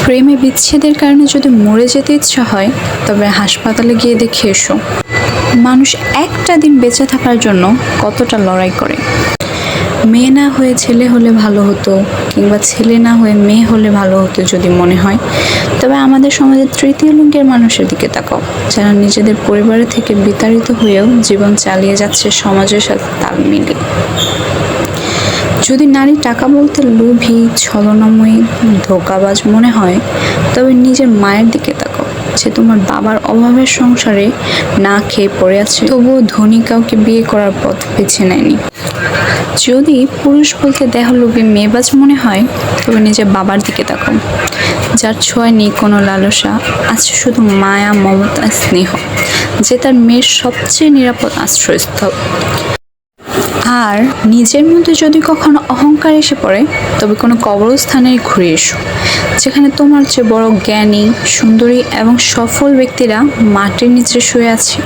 প্রেমে বিচ্ছেদের কারণে যদি মরে যেতে ইচ্ছা হয় তবে হাসপাতালে গিয়ে দেখে এসো মানুষ একটা দিন বেঁচে থাকার জন্য কতটা লড়াই করে। মেয়ে না হয়ে ছেলে হলে ভালো হতো, কিংবা ছেলে না হয়ে মেয়ে হলে ভালো হতো যদি মনে হয়, তবে আমাদের সমাজের তৃতীয় লিঙ্গের মানুষের দিকে তাকাও, যারা নিজেদের পরিবারের থেকে বিতাড়িত হয়েও জীবন চালিয়ে যাচ্ছে সমাজের সাথে তাল মিলিয়ে। যদি নারী টাকা বলতে লোভী, ছলনাময়ী, ধোঁকাবাজ মনে হয়, তবে নিজের মায়ের দিকে তাকাও, যে তোমার বাবার অভাবের সংসারে না খেয়ে পড়ে আছে, তবুও ধনী কাউকে বিয়ে করার পথ বেছে নেয়নি। যদি পুরুষ বলতে দেহলোভী, মেয়েবাজ মনে হয়, তবে নিজের বাবার দিকে তাকাও, যার ছোঁয়ায় নেই কোনো লালসা, আছে শুধু মায়া, মমতা, স্নেহ, যে তার মেয়ের সবচেয়ে নিরাপদ আশ্রয়স্থল। আর নিজের মধ্যে যদি কখনো অহংকার এসে পড়ে, তবে কোনো কবরস্থানে ঘুরে এসো, যেখানে তোমার চেয়ে বড় জ্ঞানী, সুন্দরী এবং সফল ব্যক্তিরা মাটির নিচে শুয়ে আছে।